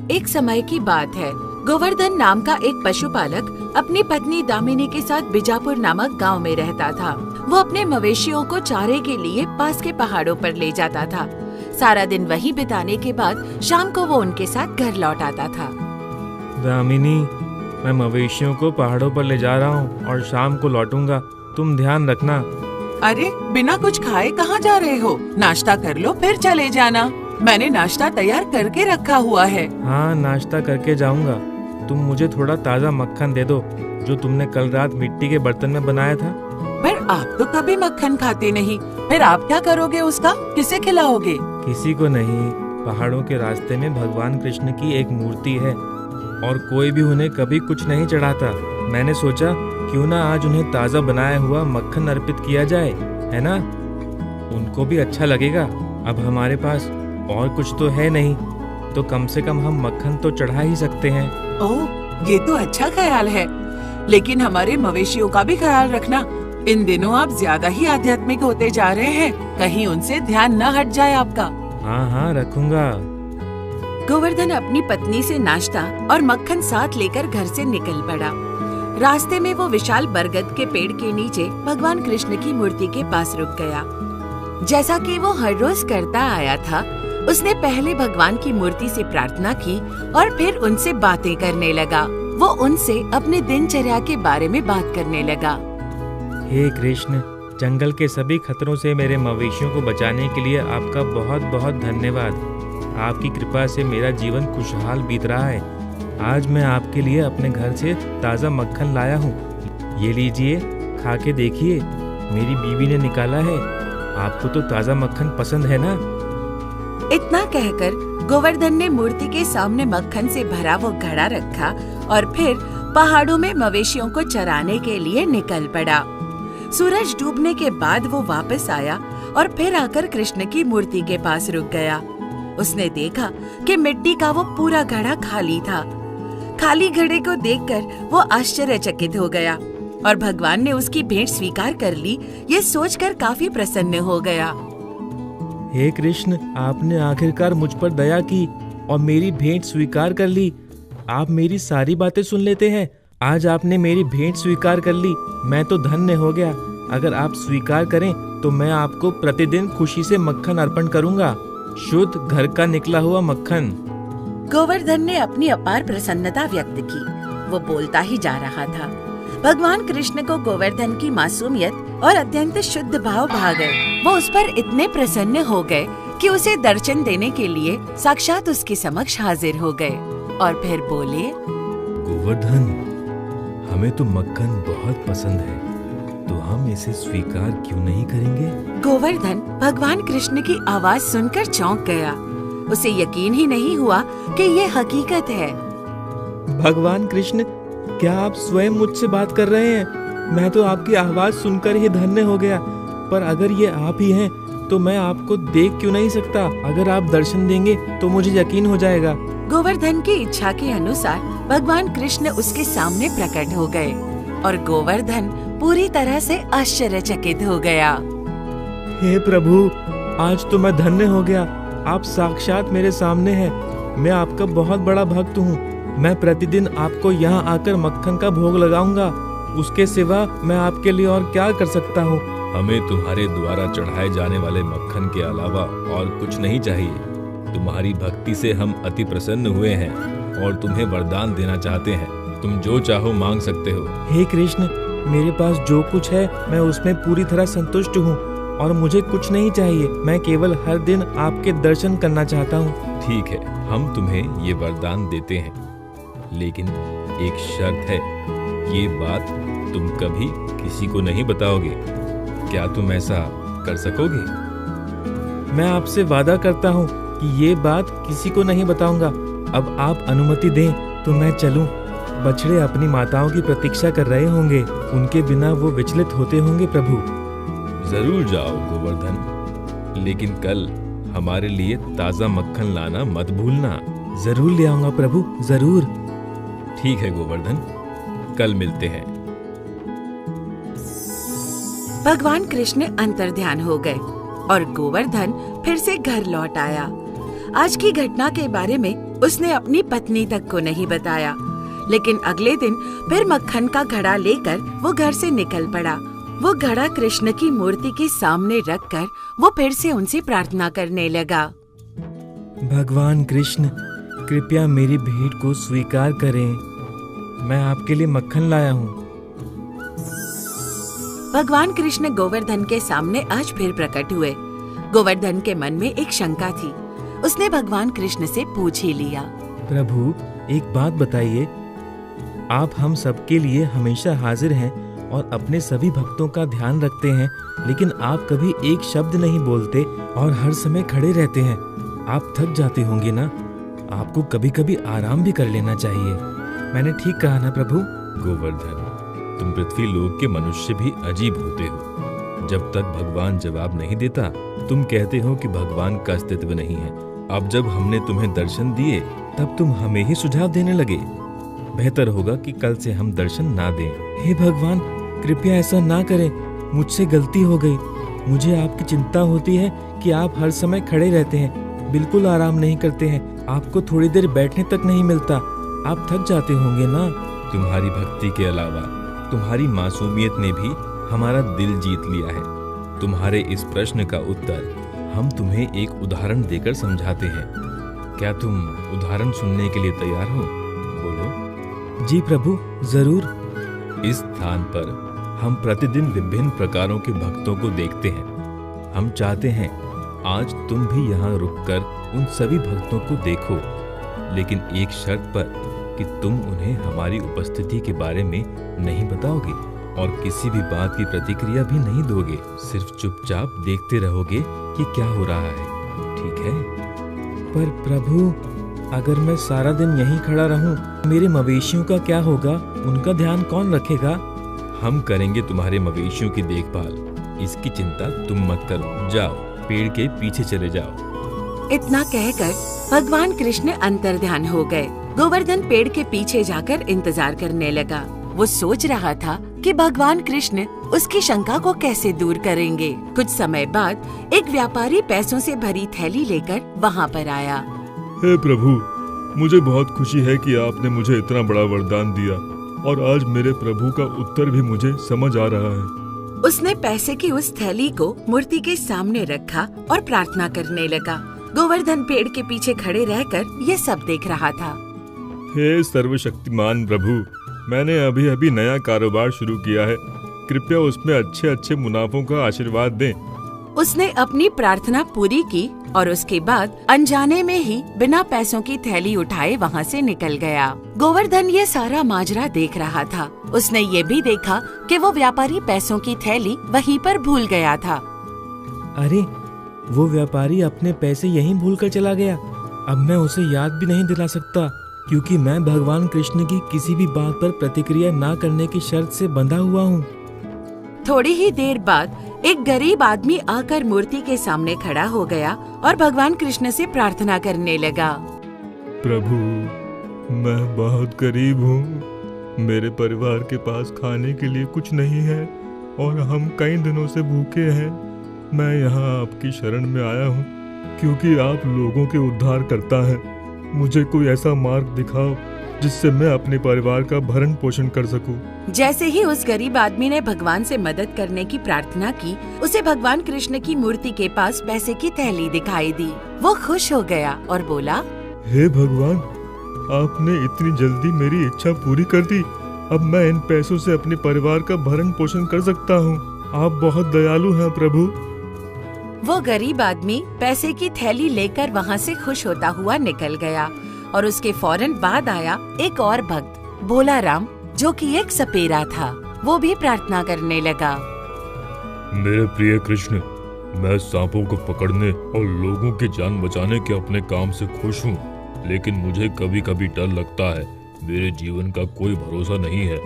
एक समय की बात है। गोवर्धन नाम का एक पशुपालक अपनी पत्नी दामिनी के साथ बीजापुर नामक गांव में रहता था। वो अपने मवेशियों को चारे के लिए पास के पहाड़ों पर ले जाता था। सारा दिन वहीं बिताने के बाद शाम को वो उनके साथ घर लौट आता था। दामिनी, मैं मवेशियों को पहाड़ों पर ले जा रहा हूँ और शाम को लौटूंगा, तुम ध्यान रखना। अरे बिना कुछ खाए कहाँ जा रहे हो? नाश्ता कर लो फिर चले जाना। मैंने नाश्ता तैयार करके रखा हुआ है। हाँ, नाश्ता करके जाऊंगा। तुम मुझे थोड़ा ताज़ा मक्खन दे दो जो तुमने कल रात मिट्टी के बर्तन में बनाया था। पर आप तो कभी मक्खन खाते नहीं, फिर आप क्या करोगे उसका? किसे खिलाओगे? किसी को नहीं। पहाड़ों के रास्ते में भगवान कृष्ण की एक मूर्ति है और कोई भी उन्हें कभी कुछ नहीं चढ़ाता। मैंने सोचा क्यों ना आज उन्हें ताज़ा बनाया हुआ मक्खन अर्पित किया जाए, है ना? उनको भी अच्छा लगेगा। अब हमारे पास और कुछ तो है नहीं, तो कम से कम हम मक्खन तो चढ़ा ही सकते हैं। ओह, ये तो अच्छा ख्याल है, लेकिन हमारे मवेशियों का भी ख्याल रखना। इन दिनों आप ज्यादा ही आध्यात्मिक होते जा रहे हैं, कहीं उनसे ध्यान न हट जाए आपका। हाँ हाँ, रखूंगा। गोवर्धन अपनी पत्नी से नाश्ता और मक्खन साथ लेकर घर से निकल पड़ा। रास्ते में वो विशाल बरगद के पेड़ के नीचे भगवान कृष्ण की मूर्ति के पास रुक गया। जैसा कि वो हर रोज करता आया था, उसने पहले भगवान की मूर्ति से प्रार्थना की और फिर उनसे बातें करने लगा। वो उनसे अपने दिनचर्या के बारे में बात करने लगा। हे कृष्ण, जंगल के सभी खतरों से मेरे मवेशियों को बचाने के लिए आपका बहुत बहुत धन्यवाद। आपकी कृपा से मेरा जीवन खुशहाल बीत रहा है। आज मैं आपके लिए अपने घर से ताज़ा मक्खन लाया हूँ। ये लीजिए, खा के देखिए। मेरी बीवी ने निकाला है। आपको तो ताज़ा मक्खन पसंद है ना? इतना कहकर गोवर्धन ने मूर्ति के सामने मक्खन से भरा वो घड़ा रखा और फिर पहाड़ों में मवेशियों को चराने के लिए निकल पड़ा। सूरज डूबने के बाद वो वापस आया और फिर आकर कृष्ण की मूर्ति के पास रुक गया। उसने देखा कि मिट्टी का वो पूरा घड़ा खाली था। खाली घड़े को देखकर वो आश्चर्यचकित हो गया और भगवान ने उसकी भेंट स्वीकार कर ली, ये सोचकर काफी प्रसन्न हो गया। हे कृष्ण, आपने आखिरकार मुझ पर दया की और मेरी भेंट स्वीकार कर ली। आप मेरी सारी बातें सुन लेते हैं। आज आपने मेरी भेंट स्वीकार कर ली, मैं तो धन्य हो गया। अगर आप स्वीकार करें तो मैं आपको प्रतिदिन खुशी से मक्खन अर्पण करूंगा, शुद्ध घर का निकला हुआ मक्खन। गोवर्धन ने अपनी अपार प्रसन्नता व्यक्त की। वो बोलता ही जा रहा था। भगवान कृष्ण को गोवर्धन की मासूमियत और अत्यंत शुद्ध भाव भा गए। वो उस पर इतने प्रसन्न हो गए कि उसे दर्शन देने के लिए साक्षात उसके समक्ष हाजिर हो गए और फिर बोले, गोवर्धन, हमें तो मक्खन बहुत पसंद है, तो हम इसे स्वीकार क्यों नहीं करेंगे? गोवर्धन भगवान कृष्ण की आवाज सुनकर चौंक गया। उसे यकीन ही नहीं हुआ कि ये हकीकत है। भगवान कृष्ण, क्या आप स्वयं मुझसे बात कर रहे हैं? मैं तो आपकी आवाज सुनकर ही धन्य हो गया। पर अगर ये आप ही हैं, तो मैं आपको देख क्यों नहीं सकता? अगर आप दर्शन देंगे तो मुझे यकीन हो जाएगा। गोवर्धन की इच्छा के अनुसार भगवान कृष्ण उसके सामने प्रकट हो गए और गोवर्धन पूरी तरह से आश्चर्यचकित हो गया। हे प्रभु, आज तो मैं धन्य हो गया। आप साक्षात मेरे सामने हैं। मैं आपका बहुत बड़ा भक्त हूँ। मैं प्रतिदिन आपको यहाँ आकर मक्खन का भोग लगाऊंगा। उसके सिवा मैं आपके लिए और क्या कर सकता हूँ? हमें तुम्हारे द्वारा चढ़ाए जाने वाले मक्खन के अलावा और कुछ नहीं चाहिए। तुम्हारी भक्ति से हम अति प्रसन्न हुए हैं और तुम्हें वरदान देना चाहते हैं। तुम जो चाहो मांग सकते हो। हे कृष्ण, मेरे पास जो कुछ है मैं उसमें पूरी तरह संतुष्ट हूँ और मुझे कुछ नहीं चाहिए। मैं केवल हर दिन आपके दर्शन करना चाहता हूँ। ठीक है, हम तुम्हें ये वरदान देते हैं, लेकिन एक शर्त है। ये बात तुम कभी किसी को नहीं बताओगे। क्या तुम ऐसा कर सकोगे? मैं आपसे वादा करता हूँ कि ये बात किसी को नहीं बताऊंगा। अब आप अनुमति दें तो मैं चलूं। बछड़े अपनी माताओं की प्रतीक्षा कर रहे होंगे। उनके बिना वो विचलित होते होंगे प्रभु। जरूर जाओ गोवर्धन, लेकिन कल हमारे लिए ताजा मक्खन लाना मत भूलना। जरूर ले आऊंगा प्रभु, जरूर। ठीक है गोवर्धन, कल मिलते हैं। भगवान कृष्ण अंतर्ध्यान हो गए और गोवर्धन फिर से घर लौट आया। आज की घटना के बारे में उसने अपनी पत्नी तक को नहीं बताया। लेकिन अगले दिन फिर मक्खन का घड़ा लेकर वो घर से निकल पड़ा। वो घड़ा कृष्ण की मूर्ति के सामने रखकर वो फिर से उनसे प्रार्थना करने लगा। भगवान कृष्ण, कृपया मेरी भेंट को स्वीकार करें। मैं आपके लिए मक्खन लाया हूँ। भगवान कृष्ण गोवर्धन के सामने आज फिर प्रकट हुए। गोवर्धन के मन में एक शंका थी। उसने भगवान कृष्ण से पूछ ही लिया। प्रभु, एक बात बताइए, आप हम सबके लिए हमेशा हाजिर हैं और अपने सभी भक्तों का ध्यान रखते हैं, लेकिन आप कभी एक शब्द नहीं बोलते और हर समय खड़े रहते हैं। आप थक जाते होंगे ना? आपको कभी कभी आराम भी कर लेना चाहिए। मैंने ठीक कहा ना प्रभु? गोवर्धन, तुम पृथ्वी लोक के मनुष्य भी अजीब होते हो। जब तक भगवान जवाब नहीं देता, तुम कहते हो कि भगवान का अस्तित्व नहीं है। अब जब हमने तुम्हें दर्शन दिए, तब तुम हमें ही सुझाव देने लगे। बेहतर होगा कि कल से हम दर्शन ना दें। हे भगवान, कृपया ऐसा ना करें। मुझसे गलती हो गई। मुझे आपकी चिंता होती है कि आप हर समय खड़े रहते हैं, बिल्कुल आराम नहीं करते हैं। आपको थोड़ी देर बैठने तक नहीं मिलता। आप थक जाते होंगे ना? तुम्हारी भक्ति के अलावा तुम्हारी मासूमियत ने भी हमारा दिल जीत लिया है। तुम्हारे इस प्रश्न का उत्तर हम तुम्हें एक उदाहरण देकर समझाते हैं। क्या तुम उदाहरण सुनने के लिए तैयार हो? बोलो। जी प्रभु, जरूर। इस स्थान पर हम प्रतिदिन विभिन्न प्रकारों के भक्तों को देखते हैं। हम चाहते हैं आज तुम भी यहाँ रुककर उन सभी भक्तों को देखो, लेकिन एक शर्त पर कि तुम उन्हें हमारी उपस्थिति के बारे में नहीं बताओगे और किसी भी बात की प्रतिक्रिया भी नहीं दोगे। सिर्फ चुपचाप देखते रहोगे कि क्या हो रहा है, ठीक है? पर प्रभु, अगर मैं सारा दिन यहीं खड़ा रहूं, मेरे मवेशियों का क्या होगा? उनका ध्यान कौन रखेगा? हम करेंगे तुम्हारे मवेशियों की देखभाल। इसकी चिंता तुम मत करो। जाओ, पेड़ के पीछे चले जाओ। इतना कहकर भगवान कृष्ण अंतर्ध्यान हो गए। गोवर्धन पेड़ के पीछे जाकर इंतजार करने लगा। वो सोच रहा था कि भगवान कृष्ण उसकी शंका को कैसे दूर करेंगे। कुछ समय बाद एक व्यापारी पैसों से भरी थैली लेकर वहाँ पर आया। हे प्रभु, मुझे बहुत खुशी है कि आपने मुझे इतना बड़ा वरदान दिया और आज मेरे प्रभु का उत्तर भी मुझे समझ आ रहा है। उसने पैसे की उस थैली को मूर्ति के सामने रखा और प्रार्थना करने लगा। गोवर्धन पेड़ के पीछे खड़े रहकर ये सब देख रहा था। हे सर्वशक्तिमान प्रभु, मैंने अभी अभी नया कारोबार शुरू किया है। कृपया उसमें अच्छे अच्छे मुनाफों का आशीर्वाद दें। उसने अपनी प्रार्थना पूरी की और उसके बाद अनजाने में ही बिना पैसों की थैली उठाए वहाँ से निकल गया। गोवर्धन ये सारा माजरा देख रहा था। उसने ये भी देखा कि वो व्यापारी पैसों की थैली वहीं पर भूल गया था। अरे, वो व्यापारी अपने पैसे यहीं भूलकर चला गया। अब मैं उसे याद भी नहीं दिला सकता, क्योंकि मैं भगवान कृष्ण की किसी भी बात पर प्रतिक्रिया ना करने की शर्त से बंधा हुआ हूँ। थोड़ी ही देर बाद एक गरीब आदमी आकर मूर्ति के सामने खड़ा हो गया और भगवान कृष्ण से प्रार्थना करने लगा। प्रभु, मैं बहुत गरीब हूँ। मेरे परिवार के पास खाने के लिए कुछ नहीं है और हम कई दिनों से भूखे हैं। मैं यहाँ आपकी शरण में आया हूँ क्योंकि आप लोगों के उद्धार करता है। मुझे कोई ऐसा मार्ग दिखाओ जिससे मैं अपने परिवार का भरण पोषण कर सकूं। जैसे ही उस गरीब आदमी ने भगवान से मदद करने की प्रार्थना की, उसे भगवान कृष्ण की मूर्ति के पास पैसे की थैली दिखाई दी। वो खुश हो गया और बोला, हे भगवान, आपने इतनी जल्दी मेरी इच्छा पूरी कर दी। अब मैं इन पैसों से अपने परिवार का भरण पोषण कर सकता हूँ। आप बहुत दयालु हैं प्रभु। वो गरीब आदमी पैसे की थैली लेकर वहाँ से खुश होता हुआ निकल गया और उसके फौरन बाद आया एक और भक्त भोला राम, जो कि एक सपेरा था। वो भी प्रार्थना करने लगा। मेरे प्रिय कृष्ण, मैं सांपों को पकड़ने और लोगों की जान बचाने के अपने काम से खुश हूँ, लेकिन मुझे कभी कभी डर लगता है। मेरे जीवन का कोई भरोसा नहीं है।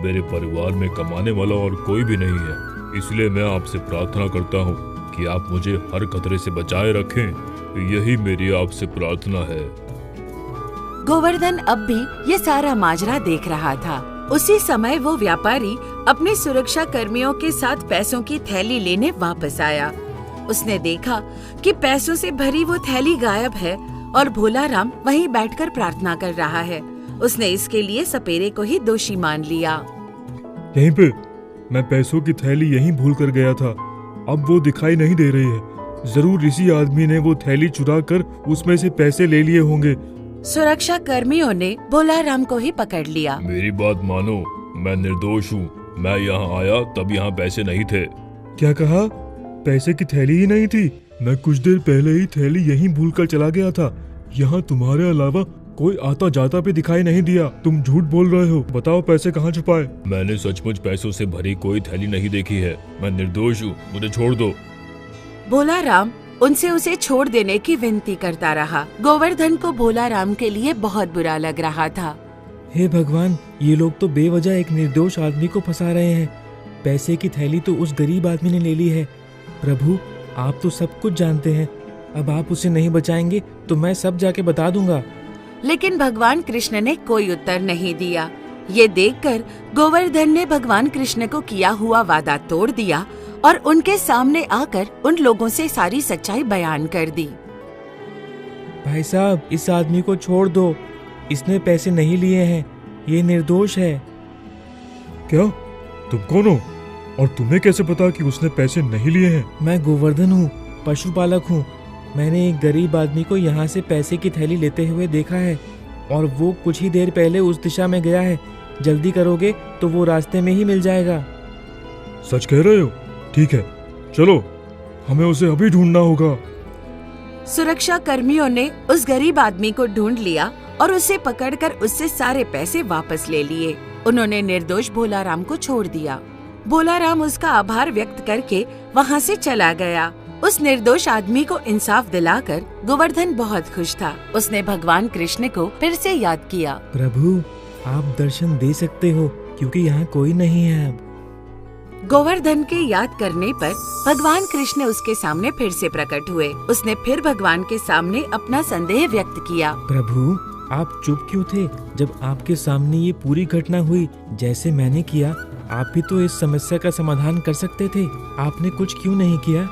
मेरे परिवार में कमाने वाला और कोई भी नहीं है। इसलिए मैं आपसे प्रार्थना करता हूँ कि आप मुझे हर खतरे से बचाए रखें। यही मेरी आपसे प्रार्थना है। गोवर्धन अब भी ये सारा माजरा देख रहा था। उसी समय वो व्यापारी अपने सुरक्षा कर्मियों के साथ पैसों की थैली लेने वापस आया। उसने देखा कि पैसों से भरी वो थैली गायब है और भोला राम वहीं बैठकर प्रार्थना कर रहा है। उसने इसके लिए सपेरे को ही दोषी मान लिया। यहीं पे मैं पैसों की थैली यहीं भूल कर गया था, अब वो दिखाई नहीं दे रही है। जरूर इसी आदमी ने वो थैली चुरा कर उसमें से पैसे ले लिए होंगे। सुरक्षा कर्मियों ने भोला राम को ही पकड़ लिया। मेरी बात मानो, मैं निर्दोष हूँ। मैं यहाँ आया तब यहाँ पैसे नहीं थे। क्या कहा? पैसे की थैली ही नहीं थी? मैं कुछ देर पहले ही थैली यहीं भूल कर चला गया था। यहाँ तुम्हारे अलावा कोई आता जाता भी दिखाई नहीं दिया। तुम झूठ बोल रहे हो। बताओ पैसे कहाँ छुपाए? मैंने सचमुच पैसों से भरी कोई थैली नहीं देखी है। मैं निर्दोष हूँ, मुझे छोड़ दो। भोला राम उनसे उसे छोड़ देने की विनती करता रहा। गोवर्धन को भोला राम के लिए बहुत बुरा लग रहा था। हे भगवान, ये लोग तो बेवजह एक निर्दोष आदमी को फंसा रहे हैं। पैसे की थैली तो उस गरीब आदमी ने ले ली है। प्रभु, आप तो सब कुछ जानते हैं। अब आप उसे नहीं बचाएंगे तो मैं सब जाके बता दूंगा। लेकिन भगवान कृष्ण ने कोई उत्तर नहीं दिया। ये देखकर गोवर्धन ने भगवान कृष्ण को किया हुआ वादा तोड़ दिया और उनके सामने आकर उन लोगों से सारी सच्चाई बयान कर दी। भाई साहब, इस आदमी को छोड़ दो। इसने पैसे नहीं लिए हैं। ये निर्दोष है। क्या? तुम कौन हो और तुम्हें कैसे पता कि उसने पैसे नहीं लिए हैं? मैं गोवर्धन हूँ, पशुपालक हूँ। मैंने एक गरीब आदमी को यहाँ से पैसे की थैली लेते हुए देखा है और वो कुछ ही देर पहले उस दिशा में गया है। जल्दी करोगे तो वो रास्ते में ही मिल जाएगा। सच कह रहे हो? ठीक है, चलो, हमें उसे अभी ढूंढना होगा। सुरक्षा कर्मियों ने उस गरीब आदमी को ढूंढ लिया और उसे पकड़कर उससे सारे पैसे वापस ले लिए। उन्होंने निर्दोष भोला राम को छोड़ दिया। भोला राम उसका आभार व्यक्त करके वहाँ से चला गया। उस निर्दोष आदमी को इंसाफ दिलाकर गोवर्धन बहुत खुश था। उसने भगवान कृष्ण को फिर से याद किया। प्रभु, आप दर्शन दे सकते हो क्योंकि यहाँ कोई नहीं है। अब गोवर्धन के याद करने पर भगवान कृष्ण उसके सामने फिर से प्रकट हुए। उसने फिर भगवान के सामने अपना संदेह व्यक्त किया। प्रभु, आप चुप क्यों थे जब आपके सामने ये पूरी घटना हुई? जैसे मैंने किया, आप भी तो इस समस्या का समाधान कर सकते थे। आपने कुछ क्यों नहीं किया?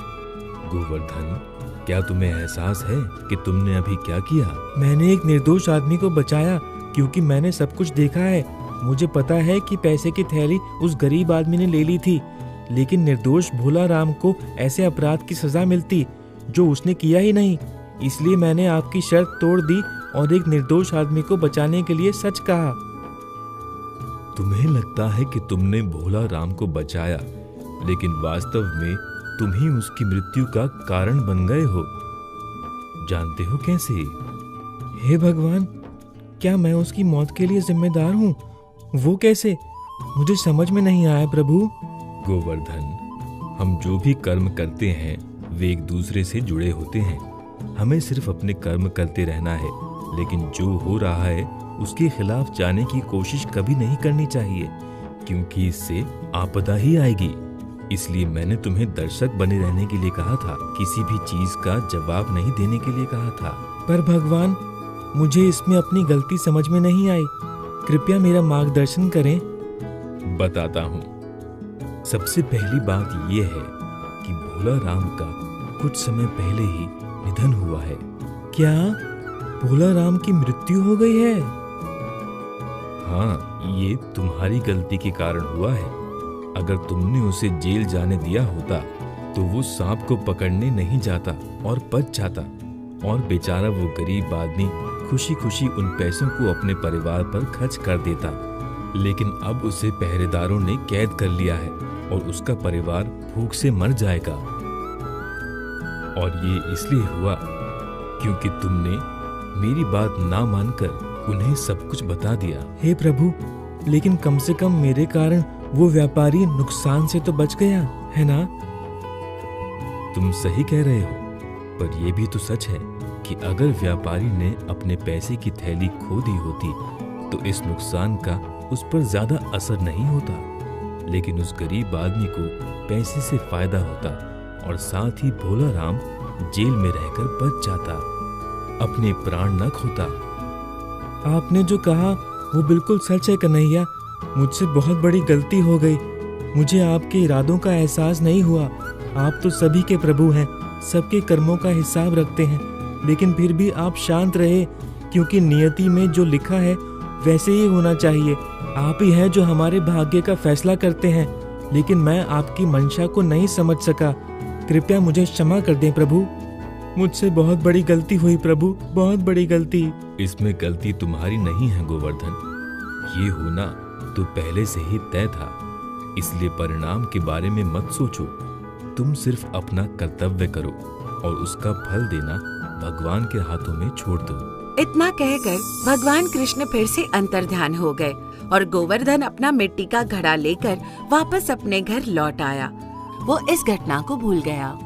गोवर्धन, क्या तुम्हें एहसास है कि तुमने अभी क्या किया? मैंने एक निर्दोष आदमी को बचाया क्योंकि मैंने सब कुछ देखा है। मुझे पता है कि पैसे की थैली उस गरीब आदमी ने ले ली थी, लेकिन निर्दोष भोला राम को ऐसे अपराध की सजा मिलती जो उसने किया ही नहीं। इसलिए मैंने आपकी शर्त तोड़ दी और एक निर्दोष आदमी को बचाने के लिए सच कहा। तुम्हें लगता है कि तुमने भोला राम को बचाया, लेकिन वास्तव में तुम ही उसकी मृत्यु का कारण बन गए हो। जानते हो कैसे? हे भगवान, क्या मैं उसकी मौत के लिए जिम्मेदार हूँ? वो कैसे? मुझे समझ में नहीं आया प्रभु। गोवर्धन, हम जो भी कर्म करते हैं वे एक दूसरे से जुड़े होते हैं। हमें सिर्फ अपने कर्म करते रहना है, लेकिन जो हो रहा है उसके खिलाफ जाने की कोशिश कभी नहीं करनी चाहिए, क्योंकि इससे आपदा ही आएगी। इसलिए मैंने तुम्हें दर्शक बने रहने के लिए कहा था, किसी भी चीज का जवाब नहीं देने के लिए कहा था। पर भगवान, मुझे इसमें अपनी गलती समझ में नहीं आई। कृपया मेरा मार्गदर्शन करें। बताता हूँ। सबसे पहली बात यह है कि भोला राम का कुछ समय पहले ही निधन हुआ है। क्या भोला राम की मृत्यु हो गई है? हाँ, ये तुम्हारी गलती के कारण हुआ है। अगर तुमने उसे जेल जाने दिया होता तो वो सांप को पकड़ने नहीं जाता और बच जाता, और बेचारा वो गरीब आदमी खुशी खुशी उन पैसों को अपने परिवार पर खर्च कर देता। लेकिन अब उसे पहरेदारों ने कैद कर लिया है और उसका परिवार भूख से मर जाएगा। और ये इसलिए हुआ क्योंकि तुमने मेरी बात ना मानकर उन्हें सब कुछ बता दिया। हे प्रभु, लेकिन कम से कम मेरे कारण वो व्यापारी नुकसान से तो बच गया, है ना? तुम सही कह रहे हो, पर यह भी तो सच है कि अगर व्यापारी ने अपने पैसे की थैली खो दी होती तो इस नुकसान का उस पर ज्यादा असर नहीं होता, लेकिन उस गरीब आदमी को पैसे से फायदा होता और साथ ही भोला राम जेल में रहकर बच जाता, अपने प्राण न खोता। आपने जो कहा वो बिल्कुल सच है कन्हैया। मुझसे बहुत बड़ी गलती हो गई। मुझे आपके इरादों का एहसास नहीं हुआ। आप तो सभी के प्रभु हैं, सबके कर्मों का हिसाब रखते हैं। लेकिन फिर भी आप शांत रहे, क्योंकि नियति में जो लिखा है वैसे ही होना चाहिए। आप ही हैं जो हमारे भाग्य का फैसला करते हैं, लेकिन मैं आपकी मंशा को नहीं समझ सका। कृपया मुझे क्षमा कर दें प्रभु। मुझसे बहुत बड़ी गलती हुई प्रभु, बहुत बड़ी गलती। इसमें गलती तुम्हारी नहीं है गोवर्धन, ये होना तो पहले से ही तय था, इसलिए परिणाम के बारे में मत सोचो। तुम सिर्फ अपना कर्तव्य करो और उसका फल देना भगवान के हाथों में छोड़ दो। इतना कहकर भगवान कृष्ण फिर से अंतर्ध्यान हो गए और गोवर्धन अपना मिट्टी का घड़ा लेकर वापस अपने घर लौट आया। वो इस घटना को भूल गया।